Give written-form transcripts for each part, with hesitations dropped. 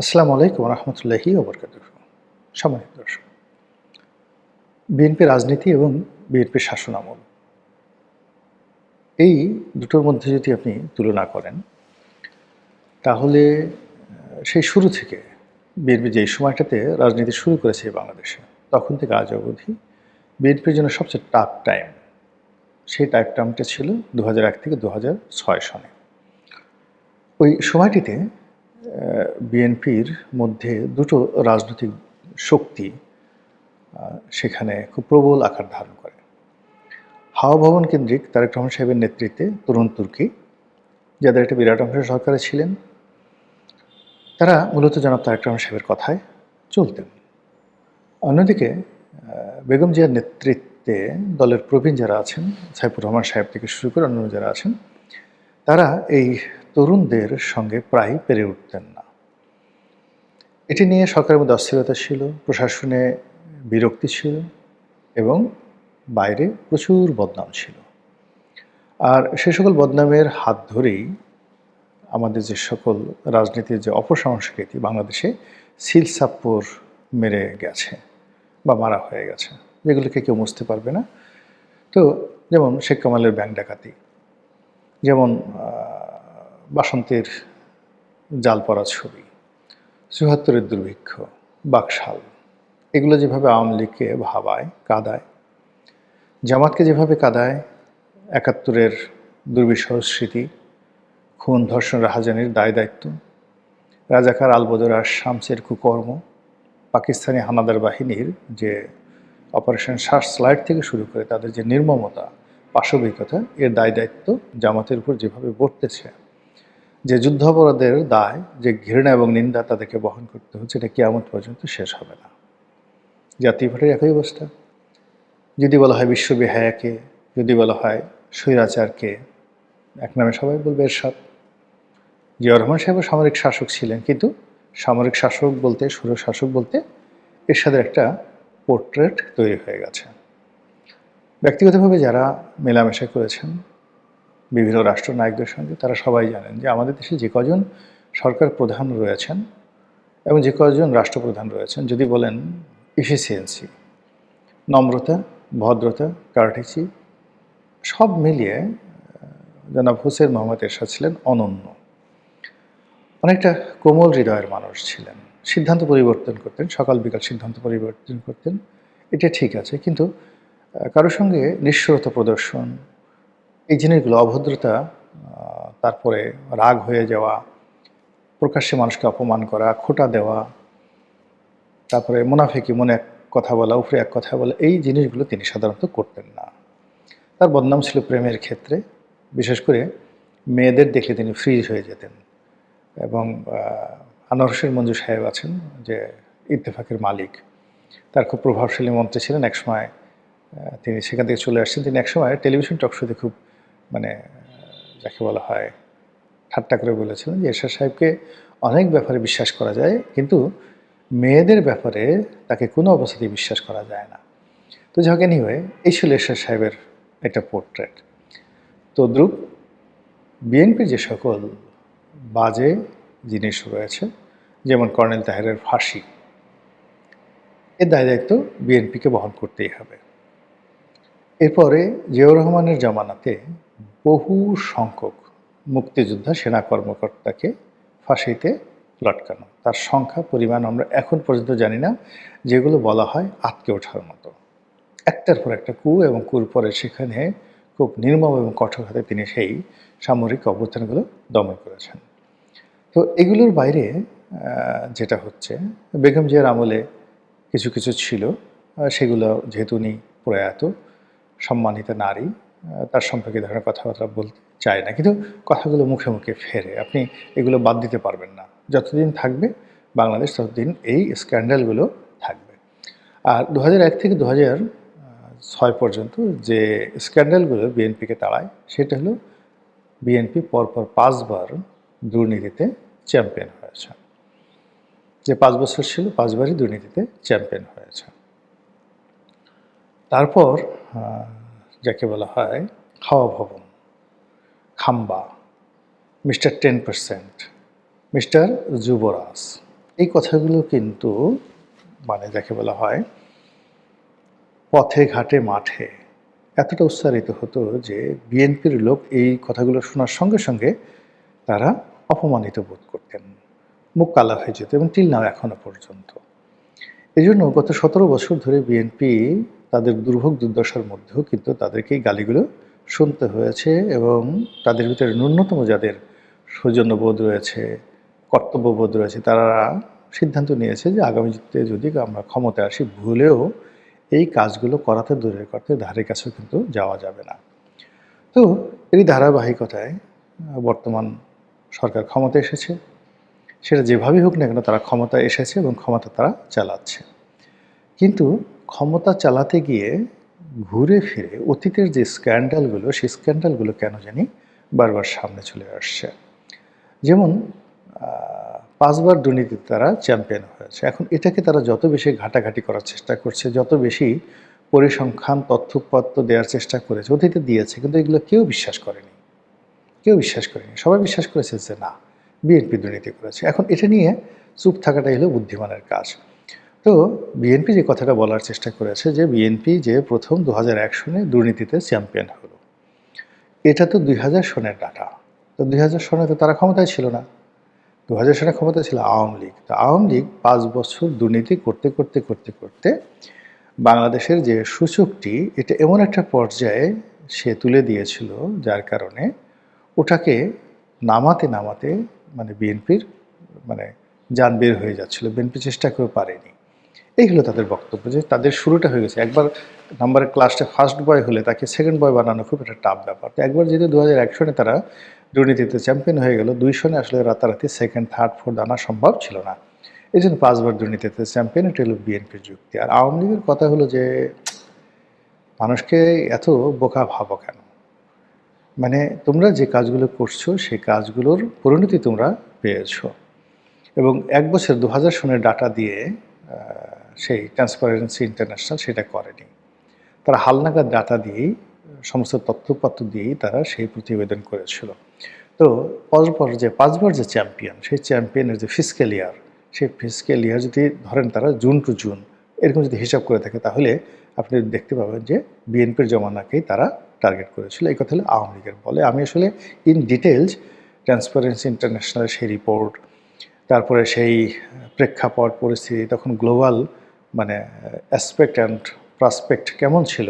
আসসালামু আলাইকুম রহমতুল্লাহি ওবরকাতুহু। সম্মানিত দর্শক, বিএনপি রাজনীতি এবং বিএনপির শাসনামল এই দুটোর মধ্যে যদি আপনি তুলনা করেন, তাহলে সেই শুরু থেকে বিএনপি যেই সময়টাতে রাজনীতি শুরু করেছে বাংলাদেশে, তখন থেকে আজ অবধি বিএনপির জন্য সবচেয়ে টাফ টাইম, সেই টাইমটা ছিল ২০০১ থেকে ২০০৬ সনে। ওই সময়টিতে বিএনপির মধ্যে দুটো রাজনৈতিক শক্তি সেখানে খুব প্রবল আকার ধারণ করে। হাওয়া ভবন কেন্দ্রিক তারেক রহমান সাহেবের নেতৃত্বে তরুণ তুর্কি, যাদের একটা বিরাট অংশ সরকারে ছিলেন, তারা মূলত জনাব তারেক রহমান সাহেবের কথায় চলতেন। অন্যদিকে বেগম জিয়ার নেতৃত্বে দলের প্রবীণ যারা আছেন, সাইফুর রহমান সাহেব থেকে শুরু করে অন্যান্য যারা আছেন, তারা এই তরুণদের সঙ্গে প্রায় পেরে উঠতেন না। এটি নিয়ে সরকারের মধ্যে অস্থিরতা ছিল, প্রশাসনে বিরক্তি ছিল এবং বাইরে প্রচুর বদনাম ছিল। আর সে সকল বদনামের হাত ধরেই আমাদের যে সকল রাজনীতির যে অপসংস্কৃতি বাংলাদেশে সিলসাপ্পর মেরে গেছে বা মারা হয়ে গেছে, যেগুলোকে কেউ মুছতে পারবে না। তো যেমন শেখ কামালের ব্যাংক ডাকাতি, যেমন বাসন্তীর জাল পড়া ছবি, ৭৪-এর দুর্ভিক্ষ, বাকশাল, এগুলো যেভাবে আওয়ামী লীগকে ভাবায়, কাদায়, জামাতকে যেভাবে কাদায়, ৭১-এর দুর্বিষহ স্মৃতি, খুন, ধর্ষণ, রাহাজানির দায় দায়িত্ব, রাজাকার আলবদর আর শামসের কুকর্ম, পাকিস্তানি হানাদার বাহিনীর যে অপারেশন সার্চলাইট থেকে শুরু করে তাদের যে নির্মমতা, পাশবিকতা, এর দায় দায়িত্ব জামাতের উপর যেভাবে বর্তেছে, যে যুদ্ধাপরাধের দায়, যে ঘৃণা এবং নিন্দা তাদেরকে বহন করতে হচ্ছে, এটা কিয়ামত পর্যন্ত শেষ হবে না। জাতীয় পার্টির একই অবস্থা। যদি বলা হয় বিশ্ববিহায়াকে, যদি বলা হয় স্বৈরাচারকে, এক নামে সবাই বলবে এরশাদ। জিয়াউর রহমান সাহেব সামরিক শাসক ছিলেন, কিন্তু সামরিক শাসক বলতে, স্বৈরশাসক বলতে এরশাদের একটা পোর্ট্রেট তৈরি হয়ে গেছে। ব্যক্তিগতভাবে যারা মেলামেশা করেছেন বিভিন্ন রাষ্ট্রনায়কদের সঙ্গে, তারা সবাই জানেন যে আমাদের দেশে যে কজন সরকার প্রধান রয়েছেন এবং যে কজন রাষ্ট্রপ্রধান রয়েছেন, যদি বলেন এফিসিয়েন্সি, নম্রতা, ভদ্রতা, কার্টিসি, সব মিলিয়ে জনাব হোসেন মোহাম্মদ এরশাদ ছিলেন অনন্য। অনেকটা কোমল হৃদয়ের মানুষ ছিলেন, সিদ্ধান্ত পরিবর্তন করতেন, সকাল বিকাল সিদ্ধান্ত পরিবর্তন করতেন, এটা ঠিক আছে। কিন্তু কারোর সঙ্গে নিষ্ঠুরতা প্রদর্শন, এই জিনিসগুলো, অভদ্রতা, তারপরে রাগ হয়ে যাওয়া, প্রকাশ্যে মানুষকে অপমান করা, খোঁটা দেওয়া, তারপরে মুনাফেকি, মনে এক কথা বলা, উপরে এক কথা বলা, এই জিনিসগুলো তিনি সাধারণত করতেন না। তার বদনাম ছিল প্রেমের ক্ষেত্রে, বিশেষ করে মেয়েদের দেখলে তিনি ফ্রিজ হয়ে যেতেন। এবং আনোয়ার হোসেন মঞ্জু সাহেব আছেন, যে ইত্তেফাকের মালিক, তার খুব প্রভাবশালী মন্ত্রী ছিলেন একসময়। তিনি সেখান থেকে চলে আসছেন। তিনি একসময় টেলিভিশন টকশোতে খুব মানে যাকে বলা হয় ঠাট্টা করে বলেছিলেন যে এরশাদ সাহেবকে অনেক ব্যাপারে বিশ্বাস করা যায়, কিন্তু মেয়েদের ব্যাপারে তাকে কোনো অবস্থাতেই বিশ্বাস করা যায় না। তো যাক, এনিওয়ে, এই ছিল এরশাদ সাহেবের একটা পোর্ট্রেট। তদ্রূপ বিএনপির যে সকল বাজে জিনিস রয়েছে, যেমন কর্নেল তাহেরের ফাঁসি, এর দায় দায়িত্ব বিএনপিকে বহন করতেই হবে। এরপরে জিয়াউর রহমানের জামানাতে বহু সংখ্যক মুক্তিযোদ্ধা সেনা কর্মকর্তাকে ফাঁসিতে লটকানো, তার সংখ্যা পরিমাণ আমরা এখন পর্যন্ত জানি না, যেগুলো বলা হয় আঁতকে ওঠার মতো। একটার পর একটা কূপ, এবং কূর পরে সেখানে খুব নির্মম এবং কঠোর হাতে তিনি সেই সামরিক অভ্যুত্থানগুলো দমন করেছেন। তো এগুলোর বাইরে যেটা হচ্ছে, বেগম জিয়ার আমলে কিছু কিছু ছিল, সেগুলো যেহেতু উনি প্রয়াত সম্মানিতা নারী, তার সম্পর্কে ধরনের কথাবার্তা বলতে চায় না, কিন্তু কথাগুলো মুখে মুখে ফেরে। আপনি এগুলো বাদ দিতে পারবেন না। যতদিন থাকবে বাংলাদেশ, ততদিন এই স্ক্যান্ডালগুলো থাকবে। আর ২০০১ থেকে ২০০৬ পর্যন্ত যে স্ক্যান্ডালগুলো বিএনপিকে তাড়ায়, সেটা হলো বিএনপি পরপর ৫ বার দুর্নীতিতে চ্যাম্পিয়ন হয়েছে। যে ৫ বছর ছিল, ৫ বারই দুর্নীতিতে চ্যাম্পিয়ন হয়েছে। তারপর যাকে বলা হয় হাওয়া ভবন, খাম্বা, মিস্টার 10%, মিস্টার যুবরাজ, এই কথাগুলো কিন্তু মানে যাকে বলা হয় পথে ঘাটে মাঠে এতটা উচ্চারিত হতো যে বিএনপির লোক এই কথাগুলো শোনার সঙ্গে সঙ্গে তারা অপমানিত বোধ করতেন, মুখ কালা হয়ে যেত, এবং টিল নাও এখনো পর্যন্ত। এই জন্য গত ১৭ বছর ধরে বিএনপি তাদের দুর্ভোগ দুর্দশার মধ্যেও কিন্তু তাদেরকে এই গালিগুলো শুনতে হয়েছে, এবং তাদের ভিতরে ন্যূনতম যাদের সৌজন্যবোধ রয়েছে, কর্তব্যবোধ রয়েছে, তারা সিদ্ধান্ত নিয়েছে যে আগামীতে যদি আমরা ক্ষমতায় আসি, ভুলেও এই কাজগুলো করাতে দূরের করতে ধারে কাছেও কিন্তু যাওয়া যাবে না। তো এই ধারাবাহিকতায় বর্তমান সরকার ক্ষমতায় এসেছে। সেটা যেভাবেই হোক না কেন তারা ক্ষমতায় এসেছে এবং ক্ষমতা তারা চালাচ্ছে। কিন্তু ক্ষমতা চালাতে গিয়ে ঘুরে ফিরে অতীতের যে স্ক্যান্ডালগুলো, সেই স্ক্যান্ডালগুলো কেন জানি বারবার সামনে চলে আসছে। যেমন ৫ বার দুর্নীতিতে তারা চ্যাম্পিয়ন হয়েছে। এখন এটাকে তারা যত বেশি ঘাটাঘাটি করার চেষ্টা করছে, যত বেশি পরিসংখ্যান তথ্যপত্র দেওয়ার চেষ্টা করেছে, অতীতে দিয়েছে, কিন্তু এগুলো কেউ বিশ্বাস করেনি। কেউ বিশ্বাস করেনি। সবাই বিশ্বাস করেছে যে না, বিএনপি দুর্নীতি করেছে। এখন এটা নিয়ে চুপ থাকাটাই হলো বুদ্ধিমানের কাজ। তো বিএনপি যে কথাটা বলার চেষ্টা করেছে যে বিএনপি যে প্রথম ২০০১ সনে দুর্নীতিতে চ্যাম্পিয়ন হলো, এটা তো ২০০০ সনের ডাটা। তো ২০০০ সনে তো তারা ক্ষমতায় ছিল না। ২০০০ সনে ক্ষমতায় ছিল আওয়ামী লীগ। তো আওয়ামী লীগ ৫ বছর দুর্নীতি করতে করতে করতে করতে বাংলাদেশের যে সূচকটি, এটা এমন একটা পর্যায়ে সে তুলে দিয়েছিল, যার কারণে ওটাকে নামাতে নামাতে মানে বিএনপির মানে যান বের হয়ে যাচ্ছিল। বিএনপি চেষ্টা করে পারেনি। এই হলো তাদের বক্তব্য, যে তাদের শুরুটা হয়ে গেছে। একবার নাম্বারের ক্লাসটা ফার্স্ট বয় হলে তাকে সেকেন্ড বয় বানানো খুব একটা টাফ ব্যাপার। তো একবার যেহেতু ২০০১ সনে তারা দুর্নীতিতে চ্যাম্পিয়ন হয়ে গেল, ২ সনে আসলে রাতারাতি সেকেন্ড, থার্ড, ফোর্থ আনা সম্ভব ছিল না। এই জন্য ৫ বার দুর্নীতিতে চ্যাম্পিয়ন, এটা হলো বিএনপির যুক্তি। আর আওয়ামী লীগের কথা হলো যে মানুষকে এত বোকা ভাবো কেন? মানে তোমরা যে কাজগুলো করছো সেই কাজগুলোর পরিণতি তোমরা পেয়েছো, এবং ১ বছর ২০০০ সনের ডাটা দিয়ে সেই ট্রান্সপারেন্সি ইন্টারন্যাশনাল সেটা করেনি। তারা হালনাগাদ ডাটা দিয়েই, সমস্ত তথ্যপত্র দিয়েই তারা সেই প্রতিবেদন করেছিল। তো পরপর যে ৫ বার যে চ্যাম্পিয়ন, সেই চ্যাম্পিয়নের যে ফিসক্যাল ইয়ার, সেই ফিসক্যাল ইয়ার যদি ধরেন তারা জুন টু জুন এরকম যদি হিসাব করে থাকে, তাহলে আপনি দেখতে পাবেন যে বিএনপির জমানাকেই তারা টার্গেট করেছিল। এই কথা হলো আওয়ামী লীগের বলে। আমি আসলে ইন ডিটেলস ট্রান্সপারেন্সি ইন্টারন্যাশনাল সেই রিপোর্ট, তারপরে সেই প্রেক্ষাপট পরিস্থিতি, তখন গ্লোবাল মানে অ্যাসপেক্ট অ্যান্ড প্রসপেক্ট কেমন ছিল,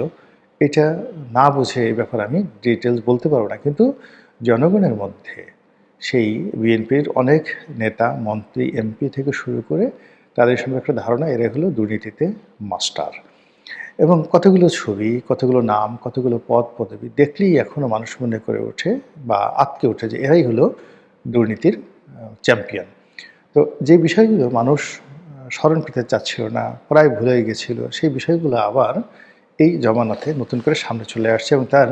এটা না বুঝে এই ব্যাপারে আমি ডিটেলস বলতে পারবো না। কিন্তু জনগণের মধ্যে সেই বিএনপির অনেক নেতা, মন্ত্রী, এমপি থেকে শুরু করে তাদের সঙ্গে একটা ধারণা, এরা হলো দুর্নীতিতে মাস্টার। এবং কতগুলো ছবি, কতগুলো নাম, কতগুলো পদ পদবি দেখলেই এখনও মানুষ মনে করে ওঠে বা আঁতকে ওঠে যে এরাই হলো দুর্নীতির চ্যাম্পিয়ন। তো যে বিষয়গুলো মানুষ স্মরণ করতে চাচ্ছিল না, প্রায় ভুলে গেছিল, সেই বিষয়গুলো আবার এই জমানাতে নতুন করে সামনে চলে আসছে। এবং তার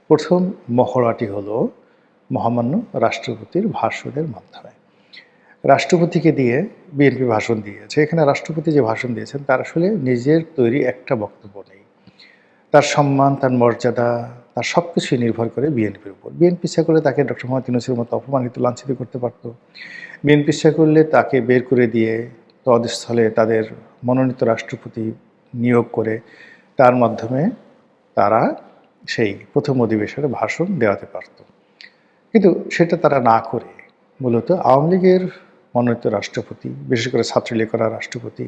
প্রথম মহড়াটি হলো মহামান্য রাষ্ট্রপতির ভাষণের মাধ্যমে। রাষ্ট্রপতিকে দিয়ে বিএনপি ভাষণ দিয়েছে। এখানে রাষ্ট্রপতি যে ভাষণ দিয়েছেন তার আসলে নিজের তৈরি একটা বক্তব্য নেই। তার সম্মান, তার মর্যাদা, তার সব কিছুই নির্ভর করে বিএনপির উপর। বিএনপি ইচ্ছা করলে তাকে ডক্টর মোহাম্মদ ইউনূসের মতো অপমানিত, লাঞ্ছিত করতে পারত। বিএনপি ইচ্ছা করলে তাকে বের করে দিয়ে তদস্থলে তাদের মনোনীত রাষ্ট্রপতি নিয়োগ করে তার মাধ্যমে তারা সেই প্রথম অধিবেশনে ভাষণ দেওয়াতে পারত। কিন্তু সেটা তারা না করে মূলত আওয়ামী লীগের মনোনীত রাষ্ট্রপতি, বিশেষ করে ছাত্রলীগ করা রাষ্ট্রপতি,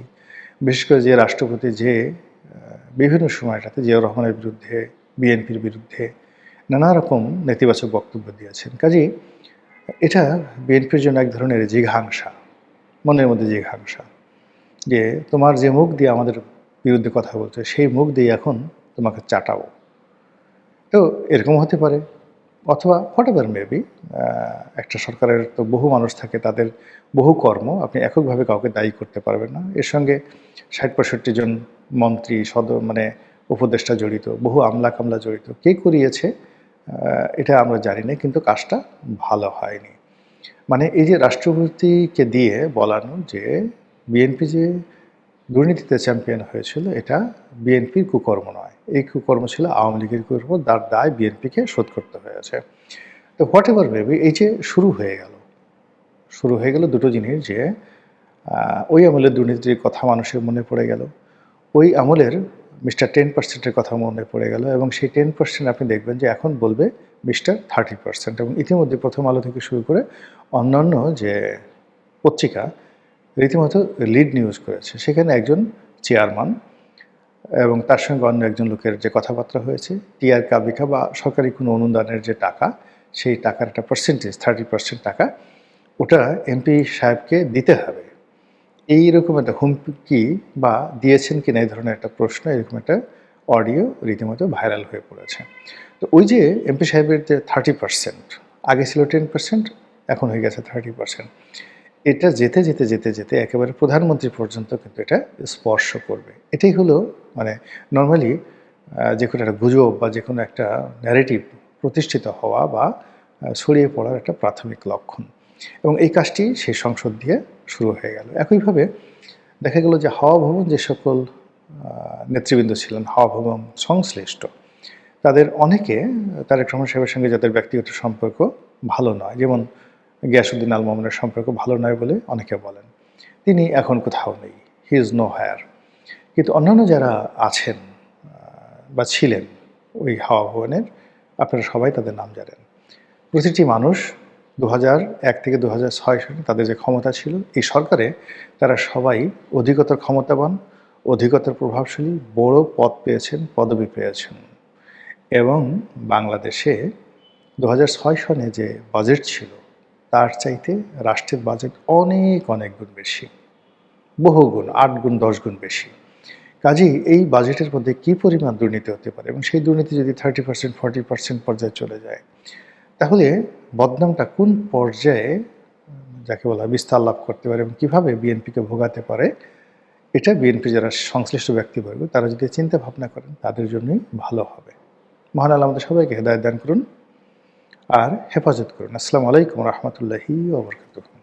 বিশেষ করে যে রাষ্ট্রপতি যে বিভিন্ন সময়টাতে জিয়াউর রহমানের বিরুদ্ধে, বিএনপির বিরুদ্ধে নানা রকম নেতিবাচক বক্তব্য দিয়েছেন। কাজেই এটা বিএনপির জন্য এক ধরনের জিঘাংসা, মনের মধ্যে জিঘাংসা, যে তোমার যে মুখ দিয়ে আমাদের বিরুদ্ধে কথা বলছে সেই মুখ দিয়ে এখন তোমাকে চাটাবো। তো এরকম হতে পারে, অথবা হোয়াটএভার মেবি। একটা সরকারের তো বহু মানুষ থাকে, তাদের বহু কর্ম, আপনি এককভাবে কাউকে দায়ী করতে পারবেন না। এর সঙ্গে ৬০-৬৫ জন মন্ত্রী, মানে উপদেষ্টা জড়িত, বহু আমলা কামলা জড়িত। কে করিয়েছে এটা আমরা জানি না, কিন্তু কাজটা ভালো হয়নি। মানে এই যে রাষ্ট্রপতিকে দিয়ে বলানো যে বিএনপি যে দুর্নীতিতে চ্যাম্পিয়ন হয়েছিল, এটা বিএনপির কুকর্ম নয়, এই কুকর্ম ছিল আওয়ামী লীগের কুকর্ম, তার দায় বিএনপিকে শোধ করতে হয়েছে। তো হোয়াট এভার মেবি, এই যে শুরু হয়ে গেল দুটো জিনিস, যে ওই আমলের দুর্নীতির কথা মানুষের মনে পড়ে গেল। ওই আমলের মিস্টার 10% কথা মনে পড়ে গেল এবং সেই 10% আপনি দেখবেন যে এখন বলবে মিস্টার 30% এবং ইতিমধ্যে প্রথম আলো থেকে শুরু করে অন্যান্য যে পত্রিকা রীতিমতো লিড নিউজ করেছে। সেখানে একজন চেয়ারম্যান এবং তার সঙ্গে অন্য একজন লোকের যে কথাবার্তা হয়েছে, টিআর কাবিকা বা সরকারি কোনো অনুদানের যে টাকা, সেই টাকার একটা পার্সেন্টেজ 30% টাকা ওটা এমপি সাহেবকে দিতে হবে। এইরকম একটা হুমকি বা দিয়েছেন কিনা এই ধরনের একটা প্রশ্ন, এরকম একটা অডিও রীতিমতো ভাইরাল হয়ে পড়েছে। তো ওই যে এমপি সাহেবের যে 30%, আগে ছিল 10%, এখন হয়ে গেছে 30%। এটা যেতে যেতে যেতে যেতে একেবারে প্রধানমন্ত্রী পর্যন্ত কিন্তু এটা স্পর্শ করবে। এটাই হলো মানে নর্মালি যে কোনো একটা গুজব বা যে কোনো একটা ন্যারেটিভ প্রতিষ্ঠিত হওয়া বা ছড়িয়ে পড়ার একটা প্রাথমিক লক্ষণ। এবং এই কাজটি সেই সংসদ দিয়ে শুরু হয়ে গেল। একইভাবে দেখা গেল যে হাওয়া ভবন যে সকল নেতৃবৃন্দ ছিলেন হাওয়া ভবন সংশ্লিষ্ট, তাদের অনেকে তারেক রহমান সাহেবের সঙ্গে যাদের ব্যক্তিগত সম্পর্ক ভালো নয়, যেমন গিয়াসউদ্দিন আল মামুনের সম্পর্ক ভালো নয় বলে অনেকে বলেন। তিনি এখন কোথাও নেই, হি ইজ নো হায়ার। কিন্তু অন্যান্য যারা আছেন বা ছিলেন ওই হাওয়া ভবনের, আপনারা সবাই তাদের নাম জানেন। প্রতিটি মানুষ 2001 থেকে 2006 সালে তাদের যে ক্ষমতা ছিল এই সরকারে, তারা সবাই অধিকতর ক্ষমতাবান, অধিকতর প্রভাবশালী, বড় পদ পেয়েছেন, পদবি পেয়েছেন। এবং বাংলাদেশে 2006 সনে যে বাজেট ছিল তার চাইতে রাষ্ট্রের বাজেট অনেক অনেক গুণ বেশি, বহু গুণ, 8 গুণ 10 গুণ বেশি। কাজেই এই বাজেটের মধ্যে কী পরিমাণ দুর্নীতি হতে পারে এবং সেই দুর্নীতি যদি 30% 40% পর্যায়ে চলে যায়, তাহলে বদনামটা কোন পর্যায়ে যাকে বলা বিস্তার লাভ করতে পারে এবং কীভাবে বিএনপিকে ভোগাতে পারে, এটা বিএনপি যারা সংশ্লিষ্ট ব্যক্তিবর্গ তারা যদি চিন্তা ভাবনা করেন তাদের জন্যই ভালো হবে। মহান আল্লাহ আমাদের সবাইকে হেদায়েত দান করুন আর হেফাজত করুন। আসসালামু আলাইকুম রহমতুল্লাহি ওয়া বারাকাতুহু।